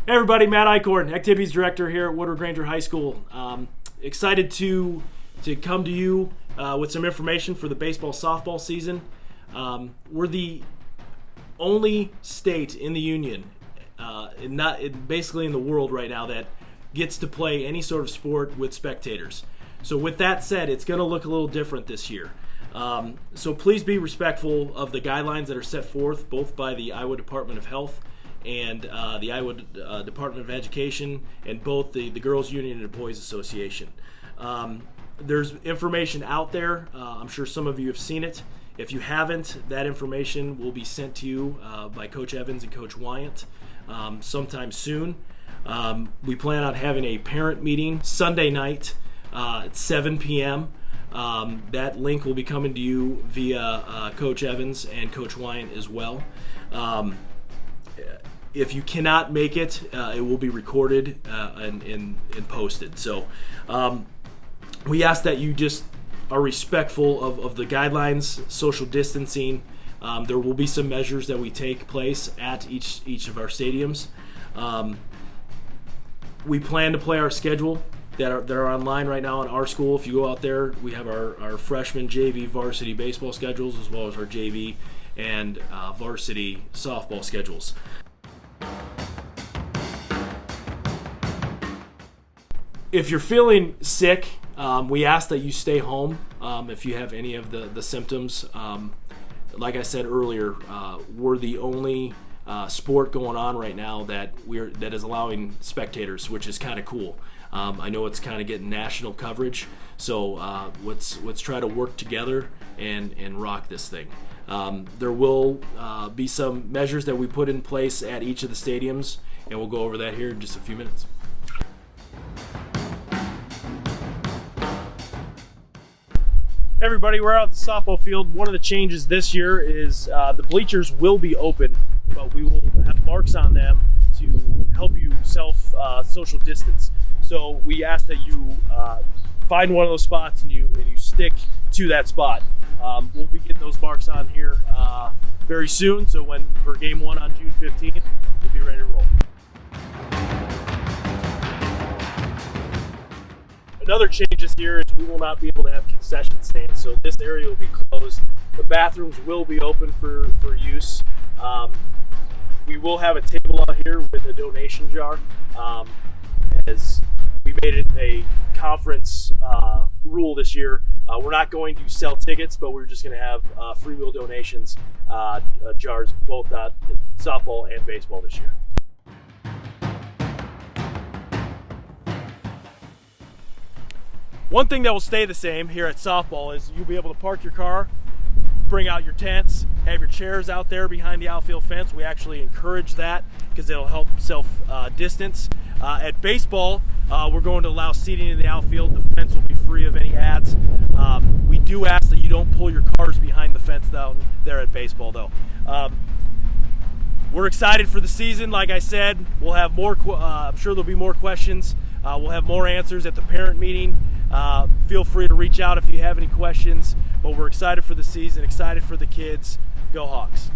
Hey everybody, Matt Eichhorn, Activities Director here at Woodward Granger High School. Excited to come to you with some information for the baseball-softball season. We're the only state in the union, basically in the world right now, that gets to play any sort of sport with spectators. So with that said, it's going to look a little different this year. So please be respectful of the guidelines that are set forth both by the Iowa Department of Health and the Iowa Department of Education, and both the Girls Union and the Boys Association. There's information out there. I'm sure some of you have seen it. If you haven't, that information will be sent to you by Coach Evans and Coach Wyant sometime soon. We plan on having a parent meeting Sunday night at 7 p.m. That link will be coming to you via Coach Evans and Coach Wyant as well. If you cannot make it, it will be recorded and posted. So we ask that you just are respectful of the guidelines, social distancing. There will be some measures that we take place at each of our stadiums. We plan to play our schedule that are online right now in our school. If you go out there, we have our freshman JV varsity baseball schedules, as well as our JV and varsity softball schedules. If you're feeling sick, we ask that you stay home if you have any of the symptoms. Like I said earlier, we're the only sport going on right now that is allowing spectators, which is kind of cool. I know it's kind of getting national coverage, so let's try to work together and rock this thing. There will be some measures that we put in place at each of the stadiums, and we'll go over that here in just a few minutes. Hey everybody, we're out at the softball field. One of the changes this year is the bleachers will be open, but we will have marks on them to help you social distance. So we ask that you find one of those spots and you stick to that spot. We'll be getting those marks on here very soon, so for game one on June 15th, we'll be ready to roll. Another change this year is we will not be able to have concession stands, so this area will be closed. The bathrooms will be open for use. We will have a table out here with a donation jar, as we made it a conference rule this year. We're not going to sell tickets, but we're just going to have free will donations jars, both softball and baseball this year. One thing that will stay the same here at softball is you'll be able to park your car, bring out your tents, have your chairs out there behind the outfield fence. We actually encourage that because it'll help self-distance. At baseball, we're going to allow seating in the outfield. The fence will be free of any ads. We do ask that you don't pull your cars behind the fence down there at baseball, though. We're excited for the season. Like I said, we'll have more. I'm sure there'll be more questions. We'll have more answers at the parent meeting. Feel free to reach out if you have any questions. But we're excited for the season, excited for the kids. Go Hawks.